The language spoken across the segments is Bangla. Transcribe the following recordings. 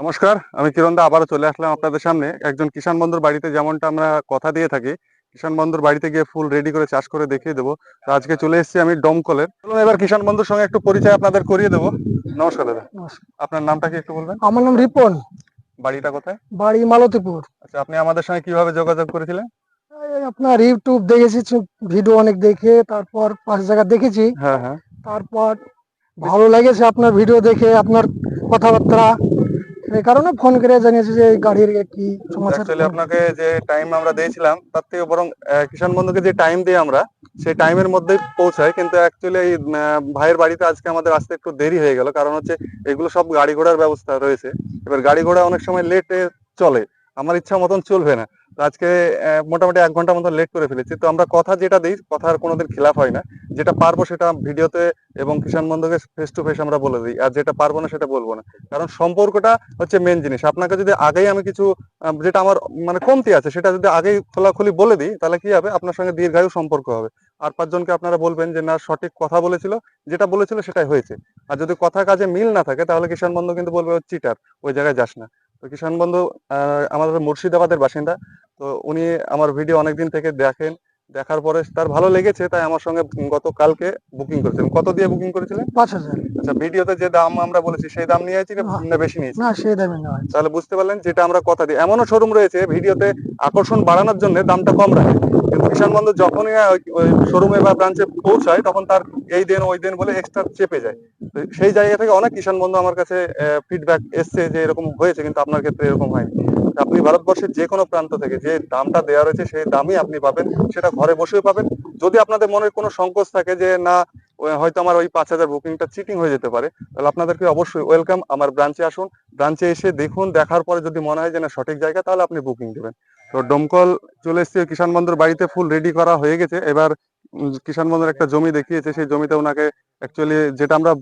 নমস্কার, আমি কিরণ দা আবারও চলে আসলাম আপনাদের সামনে। একজন কিষাণ বন্ধুর বাড়িতে যেমনটা আমরা কথা দিয়ে থাকি, কিষাণ বন্ধুর বাড়িতে গিয়ে ফুল রেডি করে চাষ করে দেখিয়ে দেবো। তো আজকে চলে এসেছি আমি ডমকলের। চলুন এবার কিষাণ বন্ধুর সঙ্গে একটু পরিচয় আপনাদের করিয়ে দেবো। নমস্কার দাদা, নমস্কার। আপনার নামটা কি একটু বলবেন? আমার নাম রিপন, বাড়িটা কোথায়? বাড়ি মালতীপুর। আচ্ছা, আপনি আমাদের সঙ্গে কিভাবে যোগাযোগ করেছিলেন? এই আপনার ইউটিউব দেখেছি, ভিডিও অনেক দেখে তারপর 5 জায়গা দেখেছি। হ্যাঁ হ্যাঁ, তারপর ভালো লেগেছে আপনার ভিডিও দেখে, আপনার কথাবার্তা, এই কারণে ফোন করে জানিয়েছি যে এই গাড়ির কি সমাচার। অ্যাকচুয়ালি আপনাকে যে টাইম আমরা দিয়েছিলাম তার থেকে বরং কিষাণ বন্ধুকে যে টাইম দিই আমরা সেই টাইমের মধ্যেই পৌঁছায়, কিন্তু অ্যাকচুয়ালি এই ভাইয়ের বাড়িতে আজকে আমাদের আসতে একটু দেরি হয়ে গেল। কারণ হচ্ছে এগুলো সব গাড়ি ঘোড়ার ব্যবস্থা রয়েছে। এবার গাড়ি ঘোড়া অনেক সময় লেটে চলে, আমার ইচ্ছা মতন চলবে না। তো আজকে মোটামুটি 1 ঘন্টা মতন লেট করে ফেলেছি। তো আমরা কথা যেটা দিই, কথার কোনোদিন খিলাফ হয় না। যেটা পারবো সেটা ভিডিওতে এবং কিষাণ বন্ধুকে ফেস টু ফেস আমরা বলে দিই, আর যেটা পারবো না সেটা বলবো না। কারণ সম্পর্কটা হচ্ছে মেন জিনিস। আপনাকে যদি আগেই আমি কিছু যেটা আমার মানে কমতি আছে সেটা যদি আগেই খোলাখুলি বলে দিই, তাহলে কি হবে, আপনার সঙ্গে দীর্ঘায়ু সম্পর্ক হবে। আর 5 জনকে আপনারা বলবেন যে না, সঠিক কথা বলেছিল, যেটা বলেছিল সেটাই হয়েছে। আর যদি কথা কাজে মিল না থাকে তাহলে কিষাণ বন্ধু কিন্তু বলবে ও চিটার, ওই জায়গায় যাস না। তো কিষাণ বন্ধু আমাদের মুর্শিদাবাদের বাসিন্দা। তো উনি আমার ভিডিও অনেকদিন থেকে দেখেন, দেখার পরে তার ভালো লেগেছে, তাই আমার সঙ্গে গতকালকে বুকিং করেছিলেন। কত দিয়ে বুকিং করেছিলেন? 5,000। আচ্ছা, ভিডিওতে যে দাম আমরা বলেছি সেই দাম নিয়েছি না বেশি নিয়েছি? না, সেই দামে নেওয়া হয়েছে। তাহলে বুঝতে পারলেন, যেটা আমরা কথা দিই। এমনও শোরুম রয়েছে ভিডিওতে আকর্ষণ বাড়ানোর জন্য দামটা কম রাখে, কিন্তু কিষাণ বন্ধু যখনই ওই শোরুমে বা ব্রাঞ্চে পৌঁছায় তখন তার এই দিন ওই দিন বলে এক্সট্রা চেপে যায়। তো সেই জায়গা থেকে অনেক কিষাণ বন্ধু আমার কাছে ফিডব্যাক এসছে যে এরকম হয়েছে, কিন্তু আপনার ক্ষেত্রে এরকম হয়নি। তো আপনি ভারতবর্ষের যে কোনো প্রান্ত থেকে যে দামটা দেওয়া রয়েছে সেই দামই আপনি পাবেন, সেটা ঘরে বসেও পাবেন। যদি আপনাদের মনে কোনো সংকোচ থাকে যে না, হয়তো আমার ওই 5,000 বুকিংটা চিটিং হয়ে যেতে পারে, তাহলে আপনাদেরকে অবশ্যই ওয়েলকাম, আমার ব্রাঞ্চে আসুন। ব্রাঞ্চে এসে দেখুন, দেখার পরে যদি মনে হয় যে না সঠিক জায়গা, তাহলে আপনি বুকিং দেবেন। তো ডমকল চলে এসেছে, কিষাণ বন্ধুর বাড়িতে ফুল রেডি করা হয়ে গেছে। এবার কিষাণ বন্ধুর একটা জমি দেখিয়েছে, সেই জমিতে ওনাকে অ্যাকচুয়ালি যেটা আমরা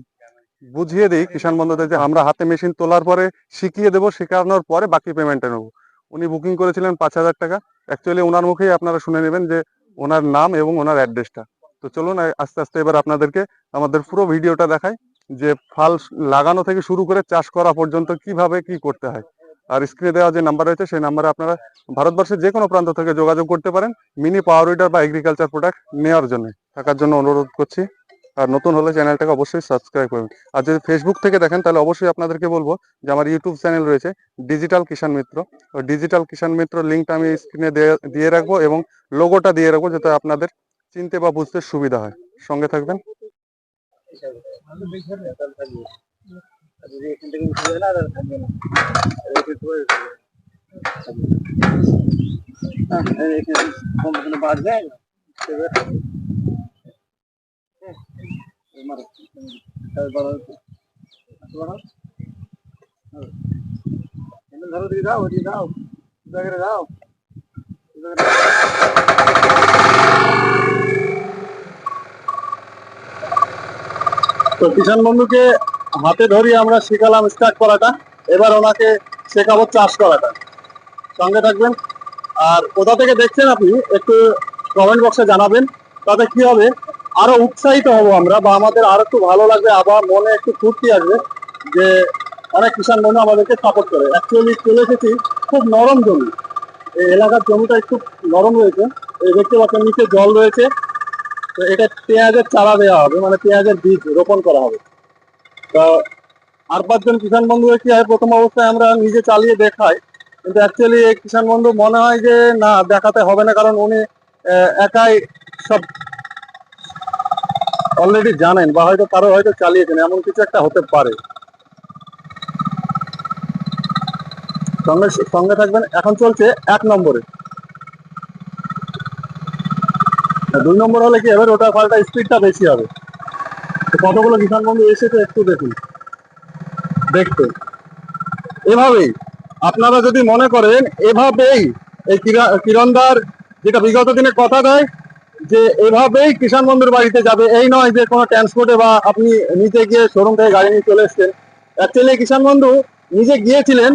বুঝিয়ে দিই কিষাণ বন্ধুদের, যে আমরা হাতে মেশিন তোলার পরে শিখিয়ে দেবো, শেখানোর পরে বাকি পেমেন্টটা নেবো। উনি বুকিং করেছিলেন 5,000 টাকা। অ্যাকচুয়ালি ওনার মুখেই আপনারা শুনে নেবেন যে ওনার নাম এবং ওনার অ্যাড্রেসটা। তো চলুন আস্তে আস্তে এবার আপনাদেরকে আমাদের পুরো ভিডিওটা দেখাই, যে ফাল লাগানো থেকে শুরু করে চাষ করা পর্যন্ত কিভাবে কি করতে হয়। আর স্ক্রিনে দেওয়া যে নাম্বার রয়েছে সেই নাম্বারে আপনারা ভারতবর্ষের যে কোনো প্রান্ত থেকে যোগাযোগ করতে পারেন মিনি পাওয়ার উইডার বা এগ্রিকালচার প্রোডাক্ট নেওয়ার জন্য। থাকার জন্য অনুরোধ করছি। আর নতুন হলে চ্যানেলটাকে অবশ্যই সাবস্ক্রাইব করুন। আর যদি ফেসবুক থেকে দেখেন তাহলে অবশ্যই আপনাদেরকে বলবো যে আমার ইউটিউব চ্যানেল রয়েছে ডিজিটাল কিষাণ মিত্র। ওই ডিজিটাল কিষাণ মিত্র লিঙ্কটা আমি স্ক্রিনে দিয়ে রাখবো এবং লোগোটা দিয়ে রাখবো, যাতে আপনাদের চিনতে বা বুঝতে সুবিধা হয়। সঙ্গে থাকবেন। তো কিষাণ বন্ধুকে হাতে ধরিয়ে আমরা শিখালাম স্টার্ট করাটা, এবার ওনাকে শেখাবো চাষ করাটা। সঙ্গে থাকবেন। আর কোথা থেকে দেখছেন আপনি একটু কমেন্ট বক্সে জানাবেন, তাতে কি হবে আরো উৎসাহিত হব আমরা, বা আমাদের আরো একটু ভালো লাগবে, আবার মনে একটু ফুর্তি আসবে যে অনেক কিষাণ বন্ধু আমাদেরকে সাপোর্ট করে। অ্যাকচুয়ালি চলে এসেছি খুব নরম জমি, এই এলাকার জমিটা একটু নরম রয়েছে। এই দেখতে পাচ্ছেন নিচে জল রয়েছে। তো এটা পেঁয়াজের চারা দেওয়া হবে, মানে পেঁয়াজের বীজ রোপণ করা হবে। তো আর 5 জন কিষাণ বন্ধু কি হয়, প্রথম অবস্থায় আমরা নিজে চালিয়ে দেখাই, কিন্তু অ্যাকচুয়ালি এই কিষাণ বন্ধু মনে হয় যে না, দেখাতে হবে না, কারণ উনি একাই সব অলরেডি জানেন, বা হয়তো কারো হয়তো চালিয়েছেন, এমন কিছু একটা হতে পারে। সঙ্গে সঙ্গে থাকবেন। এখন চলছে 1 নম্বরে। 2 নম্বর হলে কি হবে, ওটা পাল্টা স্পিডটা বেশি হবে। কতগুলো কিষাণ বন্ধু এসেছে একটু দেখুন, দেখতে এভাবেই আপনারা যদি মনে করেন এভাবেই এই কিরণদার যেটা বিগত দিনে কথা দেয় যে এভাবেই কিষাণ বন্ধুর বাড়িতে যাবে, এই নয় যে কোনো ট্রান্সপোর্টে বা আপনি নিচে গিয়ে শোরুম থেকে গাড়ি নিয়ে চলে এসছেন। অ্যাকচুয়ালি কিষাণ বন্ধু নিজে গিয়েছিলেন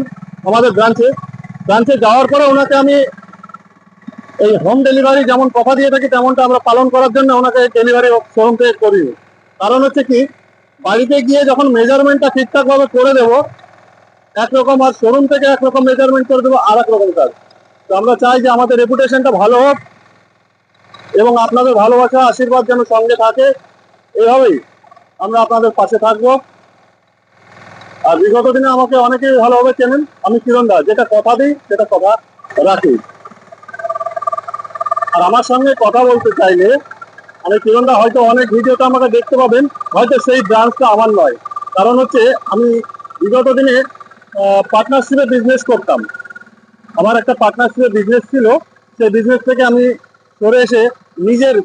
আমাদের ব্রাঞ্চে। ব্রাঞ্চে যাওয়ার পরে ওনাকে আমি এই হোম ডেলিভারি যেমন কথা দিয়ে থাকি তেমনটা আমরা পালন করার জন্য ওনাকে ডেলিভারি শোরুম থেকে করিনি। কারণ হচ্ছে কি, বাড়িতে গিয়ে যখন মেজারমেন্টটা ঠিকঠাক ভাবে করে দেবো, একরকম, আর শোরুম থেকে একরকম মেজারমেন্ট করে দেবো আর এক রকম কাজ। তো আমরা চাই যে আমাদের রেপুটেশনটা ভালো হোক এবং আপনাদের ভালোবাসা আশীর্বাদ যেন সঙ্গে থাকে। এইভাবেই আমরা আপনাদের পাশে থাকবো। আর বিগত দিনে আমাকে অনেকেই ভালোভাবে চেনেন। আমি কিরণ দাস, যেটা কথা দিই সেটা কথা রাখি। আর আমার সঙ্গে কথা বলতে চাইলে আমি কিরণ দা হয়তো অনেক ভিডিওতে আমাকে দেখতে পাবেন, হয়তো সেই ব্রাঞ্চটা আমার নয়। কারণ হচ্ছে আমি বিগত দিনে পার্টনারশিপে বিজনেস করতাম। আমার একটা পার্টনারশিপে বিজনেস ছিল, সেই বিজনেস থেকে আমি সরে এসে নিজের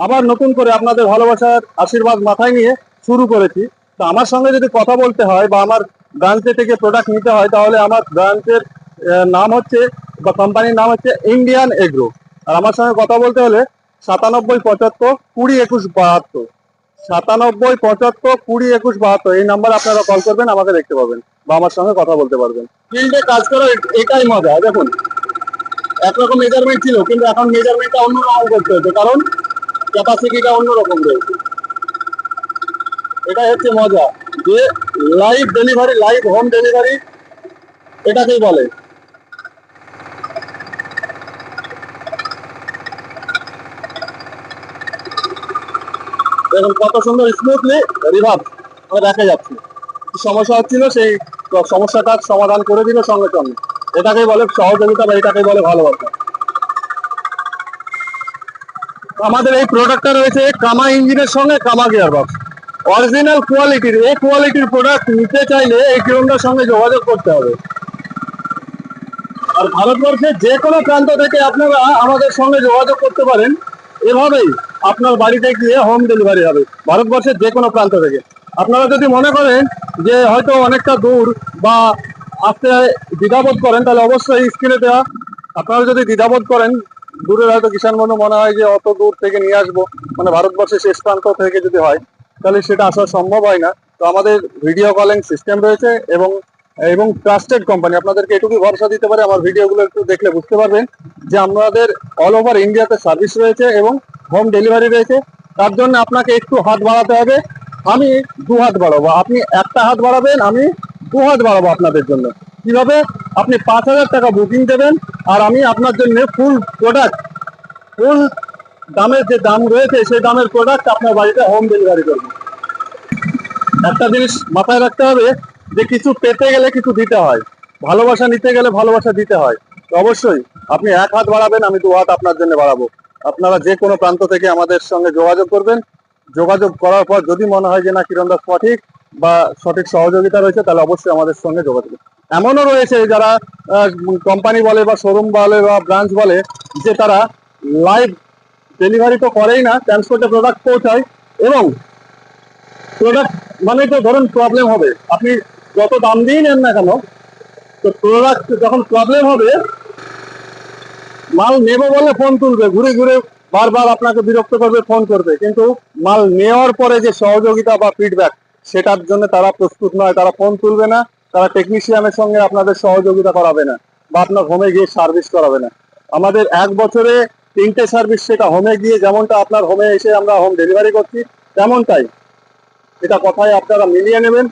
আবার নতুন করে আপনাদের ভালোবাসার আশীর্বাদ মাথায় নিয়ে শুরু করেছি। তো আমার সঙ্গে যদি কথা বলতে হয় বা আমার ব্রাঞ্চে থেকে প্রোডাক্ট নিতে হয়, তাহলে আমার ব্রাঞ্চের নাম হচ্ছে বা কোম্পানির নাম হচ্ছে ইন্ডিয়ান এগ্রো। আর আমার সঙ্গে কথা বলতে হলে 9775202172, 9775202172 এই নাম্বারে আপনারা কল করবেন, আমাকে দেখতে পাবেন বা আমার সঙ্গে কথা বলতে পারবেন। ফিল্ডে কাজ করার এটাই মজা। দেখুন, একরকম মেজারমেন্ট ছিল, কিন্তু এখন মেজারমেন্টটা অন্যরকম করতে হচ্ছে, কারণ ক্যাপাসিটিটা অন্যরকম রয়েছে। এটাই হচ্ছে মজা, যে live delivery, live home delivery এটাকেই বলে। দেখুন কত সুন্দর স্মুথলি রিভার্স দেখা যাচ্ছে। কি সমস্যা হচ্ছিল সেই সমস্যাটার সমাধান করে দিল সঙ্গে সঙ্গে। এটাকেই বলে সহযোগিতা বা এটাকেই বলে ভালোবাসা। আমাদের এই প্রোডাক্টটা রয়েছে কামা ইঞ্জিনের সঙ্গে কামা গিয়ার বক্স, অরিজিনাল কোয়ালিটির। এই কোয়ালিটির প্রোডাক্ট নিতে চাইলে এই কিরণদার সঙ্গে যোগাযোগ করতে হবে। আর ভারতবর্ষের যে কোনো প্রান্ত থেকে আপনারা আমাদের সঙ্গে যোগাযোগ করতে পারেন। এভাবেই আপনার বাড়িতে গিয়ে হোম ডেলিভারি হবে ভারতবর্ষের যে কোনো প্রান্ত থেকে। আপনারা যদি মনে করেন যে হয়তো অনেকটা দূর বা আসতে দ্বিধাবোধ করেন, তাহলে অবশ্যই স্ক্রিনে দেওয়া, আপনারা যদি দ্বিধাবোধ করেন দূরের, হয়তো কিষাণ বন্ধু মনে হয় যে অত দূর থেকে নিয়ে আসবো, মানে ভারতবর্ষের শেষ প্রান্ত থেকে যদি হয়, তাহলে সেটা আসা সম্ভব হয় না। তো আমাদের ভিডিও কলিং সিস্টেম রয়েছে এবং এবং ট্রাস্টেড কোম্পানি। আপনাদেরকে এটুকু ভরসা দিতে পারে, আমার ভিডিওগুলো একটু দেখলে বুঝতে পারবেন যে আমাদের অল ওভার ইন্ডিয়াতে সার্ভিস রয়েছে এবং হোম ডেলিভারি রয়েছে। তার জন্য আপনাকে একটু হাত বাড়াতে হবে। আমি 2 হাত বাড়াবো, আপনি একটা হাত বাড়াবেন, আমি 2 হাত বাড়াবো আপনাদের জন্য। কিভাবে? আপনি 5,000 টাকা বুকিং দেবেন, আর আমি আপনার জন্য ফুল প্রোডাক্ট, ফুল দামের যে দাম রয়েছে সেই দামের প্রোডাক্ট আপনার বাড়িতে হোম ডেলিভারি করবো। একটা জিনিস মাথায় রাখতে হবে যে কিছু পেতে গেলে কিছু দিতে হয়, ভালোবাসা নিতে গেলে ভালোবাসা দিতে হয়। তো অবশ্যই আপনি 1 হাত বাড়াবেন, আমি 2 হাত আপনার জন্য বাড়াবো। আপনারা যে কোনো প্রান্ত থেকে আমাদের সঙ্গে যোগাযোগ করবেন। যোগাযোগ করার পর যদি মনে হয় যে না কিরণ দাস সঠিক বা সঠিক সহযোগিতা রয়েছে, তাহলে অবশ্যই আমাদের সঙ্গে যোগাযোগ। এমনও রয়েছে যারা কোম্পানি বলে বা শোরুম বলে বা ব্রাঞ্চ বলে যে তারা লাইভ ডেলিভারি তো করেই না, ট্রান্সপোর্টে প্রোডাক্ট পৌঁছায় এবং প্রোডাক্ট মানে তো ধরুন প্রবলেম হবে, আপনি যত দাম দিয়ে নেন না কেন, তো প্রোডাক্ট যখন প্রবলেম হবে, মাল নেবো বলে ফোন তুলবে, ঘুরে ঘুরে বারবার আপনাকে বিরক্ত করবে, ফোন করবে, কিন্তু মাল নেওয়ার পরে যে সহযোগিতা বা ফিডব্যাক, সেটার জন্য তারা প্রস্তুত নয়। তারা ফোন তুলবে না, তারা টেকনিশিয়ানের সঙ্গে আপনাদের সহযোগিতা করাবে না বা আপনার হোমে গিয়ে সার্ভিস করাবে না। আমাদের 1 বছরে 3টে সার্ভিস, সেটা হোমে গিয়ে যেমনটা আপনার হোমে এসে আমরা হোম ডেলিভারি করছি তেমনটাই। এটা কথায় আপনারা মিলিয়ে নেবেন।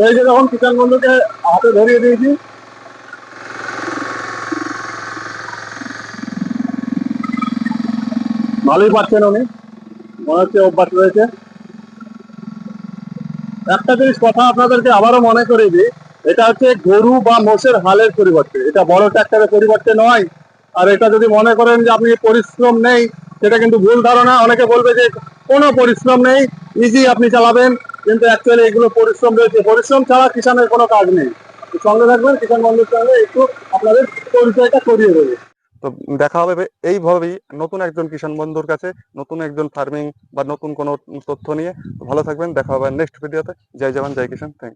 এই যে যখন কিষাণ বন্ধুকে হাতে ধরিয়ে দিয়েছি, ভালোই পাচ্ছেন উনি, মনে হচ্ছে অভ্যাস রয়েছে। একটা জিনিস কথা আপনাদেরকে আবারও মনে করে দিই, এটা হচ্ছে গরু বা মোষের হালের পরিবর্তে, এটা বড় ট্রাক্টরের পরিবর্তে নয়। আর এটা যদি মনে করেন যে আপনি পরিশ্রম নেই, সেটা কিন্তু ভুল ধারণা। অনেকে বলবে যে কোনো পরিশ্রম নেই, ইজি আপনি চালাবেন, কিন্তু অ্যাকচুয়ালি এগুলো পরিশ্রম রয়েছে। পরিশ্রম ছাড়া কিষানের কোনো কাজ নেই। সঙ্গে থাকবেন, কিষাণ বন্ধুর সঙ্গে একটু আপনাদের পরিচয়টা করিয়ে দেবে। তো দেখা হবে এইভাবেই নতুন একজন কিষাণ বন্ধুর কাছে, নতুন একজন ফার্মিং বা নতুন কোনো তথ্য নিয়ে। ভালো থাকবেন, দেখা হবে নেক্সট ভিডিওতে। জয় জওয়ান, জয় কিষাণ, থ্যাংক ইউ।